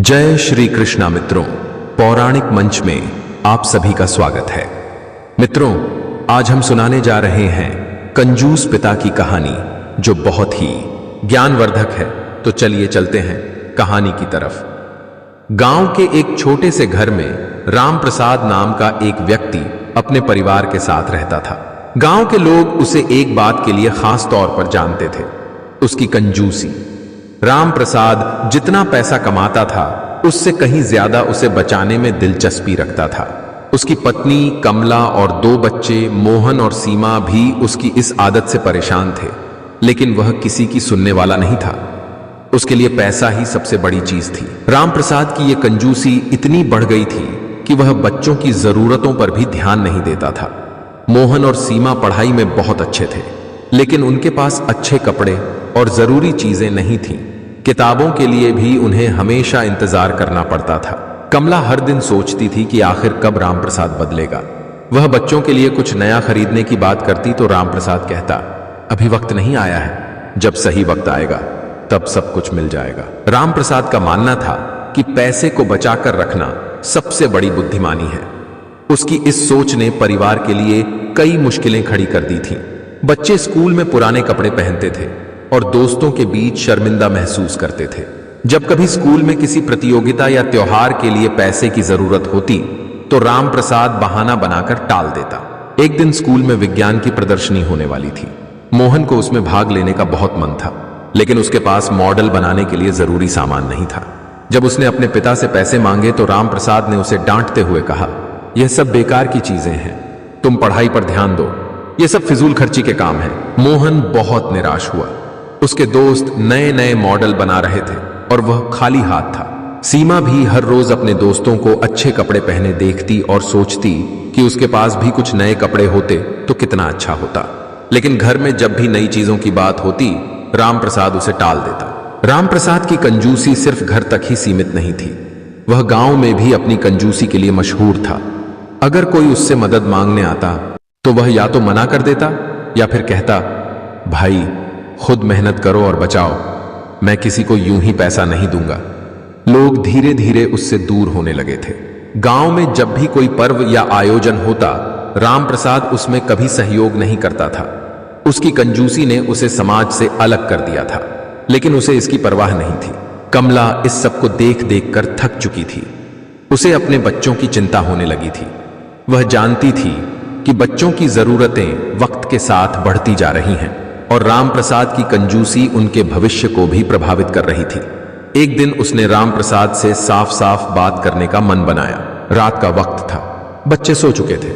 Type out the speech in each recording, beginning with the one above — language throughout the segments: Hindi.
जय श्री कृष्णा मित्रों, पौराणिक मंच में आप सभी का स्वागत है। मित्रों, आज हम सुनाने जा रहे हैं कंजूस पिता की कहानी, जो बहुत ही ज्ञानवर्धक है। तो चलिए चलते हैं कहानी की तरफ। गांव के एक छोटे से घर में राम प्रसाद नाम का एक व्यक्ति अपने परिवार के साथ रहता था। गांव के लोग उसे एक बात के लिए खास तौर पर जानते थे, उसकी कंजूसी। राम प्रसाद जितना पैसा कमाता था, उससे कहीं ज्यादा उसे बचाने में दिलचस्पी रखता था। उसकी पत्नी कमला और 2 बच्चे मोहन और सीमा भी उसकी इस आदत से परेशान थे, लेकिन वह किसी की सुनने वाला नहीं था। उसके लिए पैसा ही सबसे बड़ी चीज थी। राम प्रसाद की यह कंजूसी इतनी बढ़ गई थी कि वह बच्चों की जरूरतों पर भी ध्यान नहीं देता था। मोहन और सीमा पढ़ाई में बहुत अच्छे थे, लेकिन उनके पास अच्छे कपड़े और जरूरी चीजें नहीं थीं। किताबों के लिए भी उन्हें हमेशा इंतजार करना पड़ता था। कमला हर दिन सोचती थी कि आखिर कब राम प्रसाद बदलेगा। वह बच्चों के लिए कुछ नया खरीदने की बात करती तो राम प्रसाद कहता, अभी वक्त नहीं आया है, जब सही वक्त आएगा तब सब कुछ मिल जाएगा। राम प्रसाद का मानना था कि पैसे को बचाकर रखना सबसे बड़ी बुद्धिमानी है। उसकी इस सोच ने परिवार के लिए कई मुश्किलें खड़ी कर दी थीं। बच्चे स्कूल में पुराने कपड़े पहनते थे और दोस्तों के बीच शर्मिंदा महसूस करते थे। जब कभी स्कूल में किसी प्रतियोगिता या त्योहार के लिए पैसे की जरूरत होती तो राम प्रसाद बहाना बनाकर टाल देता। एक दिन स्कूल में विज्ञान की प्रदर्शनी होने वाली थी। मोहन को उसमें भाग लेने का बहुत मन था, लेकिन उसके पास मॉडल बनाने के लिए जरूरी सामान नहीं था। जब उसने अपने पिता से पैसे मांगे तो राम प्रसाद ने उसे डांटते हुए कहा, यह सब बेकार की चीजें हैं, तुम पढ़ाई पर ध्यान दो, यह सब फिजूल खर्ची के काम है। मोहन बहुत निराश हुआ। उसके दोस्त नए नए मॉडल बना रहे थे और वह खाली हाथ था। सीमा भी हर रोज अपने दोस्तों को अच्छे कपड़े पहने देखती और सोचती कि उसके पास भी कुछ नए कपड़े होते तो कितना अच्छा होता। लेकिन घर में जब भी नई चीजों की बात होती, राम प्रसाद उसे टाल देता। राम प्रसाद की कंजूसी सिर्फ घर तक ही सीमित नहीं थी, वह गांव में भी अपनी कंजूसी के लिए मशहूर था। अगर कोई उससे मदद मांगने आता तो वह या तो मना कर देता या फिर कहता, भाई खुद मेहनत करो और बचाओ, मैं किसी को यूं ही पैसा नहीं दूंगा। लोग धीरे धीरे उससे दूर होने लगे थे। गांव में जब भी कोई पर्व या आयोजन होता, राम प्रसाद उसमें कभी सहयोग नहीं करता था। उसकी कंजूसी ने उसे समाज से अलग कर दिया था, लेकिन उसे इसकी परवाह नहीं थी। कमला इस सब को देख देख कर थक चुकी थी। उसे अपने बच्चों की चिंता होने लगी थी। वह जानती थी कि बच्चों की जरूरतें वक्त के साथ बढ़ती जा रही हैं और राम प्रसाद की कंजूसी उनके भविष्य को भी प्रभावित कर रही थी। एक दिन उसने राम प्रसाद से साफ साफ बात करने का मन बनाया। रात का वक्त था, बच्चे सो चुके थे।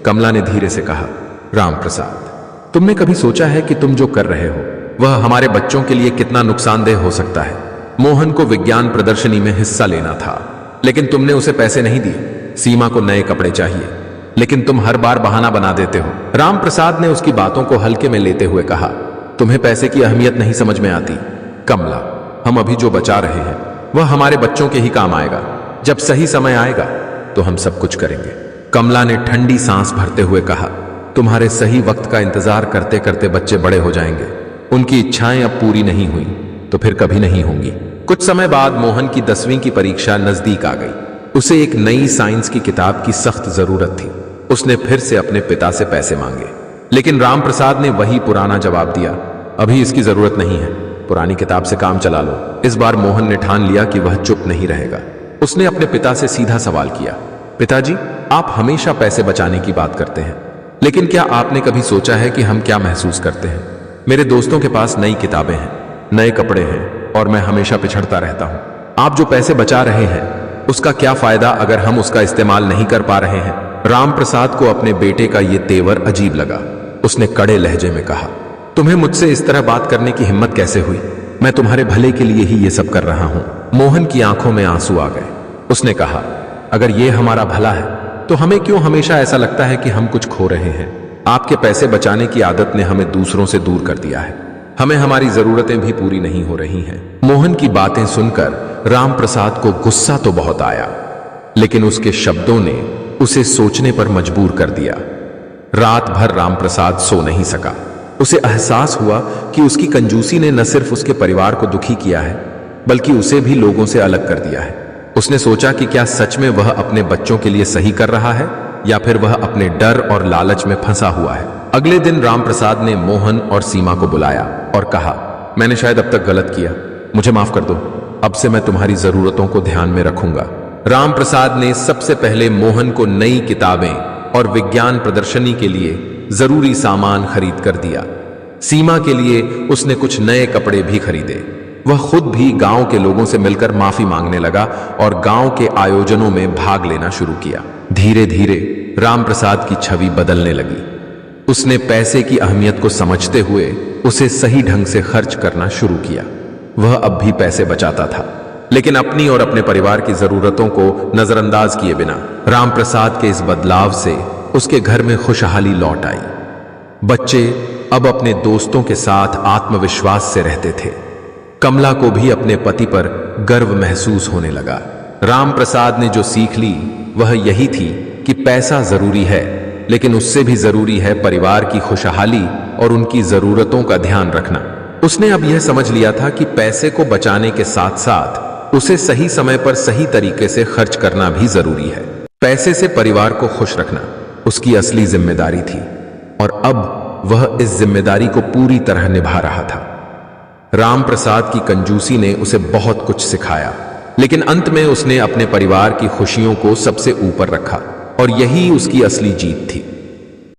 कमला ने धीरे से कहा, राम प्रसाद, तुमने कभी सोचा है कि तुम जो कर रहे हो वह हमारे बच्चों के लिए कितना नुकसानदेह हो सकता है? मोहन को विज्ञान प्रदर्शनी में हिस्सा लेना था, लेकिन तुमने उसे पैसे नहीं दिए। सीमा को नए कपड़े चाहिए, लेकिन तुम हर बार बहाना बना देते हो। राम प्रसाद ने उसकी बातों को हल्के में लेते हुए कहा, तुम्हें पैसे की अहमियत नहीं समझ में आती। कमला, हम अभी जो बचा रहे हैं वह हमारे बच्चों के ही काम आएगा। जब सही समय आएगा तो हम सब कुछ करेंगे। कमला ने ठंडी सांस भरते हुए कहा, तुम्हारे सही वक्त का इंतजार करते करते बच्चे बड़े हो जाएंगे। उनकी इच्छाएं अब पूरी नहीं हुई तो फिर कभी नहीं होंगी। कुछ समय बाद मोहन की 10वीं की परीक्षा नजदीक आ गई। उसे एक नई साइंस की किताब की सख्त जरूरत थी। उसने फिर से अपने पिता से पैसे मांगे, लेकिन राम प्रसाद ने वही पुराना जवाब दिया, अभी इसकी जरूरत नहीं है, पुरानी किताब से काम चला लो। इस बार मोहन ने ठान लिया कि वह चुप नहीं रहेगा। उसने अपने पिता से सीधा सवाल किया, पिताजी, आप हमेशा पैसे बचाने की बात करते हैं, लेकिन क्या आपने कभी सोचा है कि हम क्या महसूस करते हैं? मेरे दोस्तों के पास नई किताबें हैं, नए कपड़े हैं और मैं हमेशा पिछड़ता रहता हूं। आप जो पैसे बचा रहे हैं उसका क्या फायदा अगर हम उसका इस्तेमाल नहीं कर पा रहे हैं? राम प्रसाद को अपने बेटे का यह तेवर अजीब लगा। उसने कड़े लहजे में कहा, तुम्हें मुझसे इस तरह बात करने की हिम्मत कैसे हुई? मैं तुम्हारे भले के लिए ही ये सब कर रहा हूं। मोहन की आंखों में आंसू आ गए। उसने कहा, अगर ये हमारा भला है तो हमें क्यों हमेशा ऐसा लगता है कि हम कुछ खो रहे हैं? आपके पैसे बचाने की आदत ने हमें दूसरों से दूर कर दिया है। हमें हमारी जरूरतें भी पूरी नहीं हो रही हैं। मोहन की बातें सुनकर राम प्रसाद को गुस्सा तो बहुत आया, लेकिन उसके शब्दों ने उसे सोचने पर मजबूर कर दिया। रात भर राम प्रसाद सो नहीं सका। उसे एहसास हुआ कि उसकी कंजूसी ने न सिर्फ उसके परिवार को दुखी किया है, बल्कि उसे भी लोगों से अलग कर दिया है। उसने सोचा कि क्या सच में वह अपने बच्चों के लिए सही कर रहा है या फिर वह अपने डर और लालच में फंसा हुआ है। अगले दिन रामप्रसाद ने मोहन और सीमा को बुलाया और कहा, मैंने शायद अब तक गलत किया, मुझे माफ कर दो। अब से मैं तुम्हारी जरूरतों को ध्यान में रखूंगा। रामप्रसाद ने सबसे पहले मोहन को नई किताबें और विज्ञान प्रदर्शनी के लिए जरूरी सामान खरीद कर दिया। सीमा के लिए उसने कुछ नए कपड़े भी खरीदे। वह खुद भी गांव के लोगों से मिलकर माफी मांगने लगा और गांव के आयोजनों में भाग लेना शुरू किया। धीरे धीरे रामप्रसाद की छवि बदलने लगी। उसने पैसे की अहमियत को समझते हुए उसे सही ढंग से खर्च करना शुरू किया। वह अब भी पैसे बचाता था, लेकिन अपनी और अपने परिवार की जरूरतों को नजरअंदाज किए बिना। रामप्रसाद के इस बदलाव से उसके घर में खुशहाली लौट आई। बच्चे अब अपने दोस्तों के साथ आत्मविश्वास से रहते थे। कमला को भी अपने पति पर गर्व महसूस होने लगा। रामप्रसाद ने जो सीख ली वह यही थी कि पैसा जरूरी है, लेकिन उससे भी जरूरी है परिवार की खुशहाली और उनकी जरूरतों का ध्यान रखना। उसने अब यह समझ लिया था कि पैसे को बचाने के साथ साथ उसे सही समय पर सही तरीके से खर्च करना भी जरूरी है। पैसे से परिवार को खुश रखना उसकी असली जिम्मेदारी थी और अब वह इस जिम्मेदारी को पूरी तरह निभा रहा था। रामप्रसाद की कंजूसी ने उसे बहुत कुछ सिखाया, लेकिन अंत में उसने अपने परिवार की खुशियों को सबसे ऊपर रखा और यही उसकी असली जीत थी।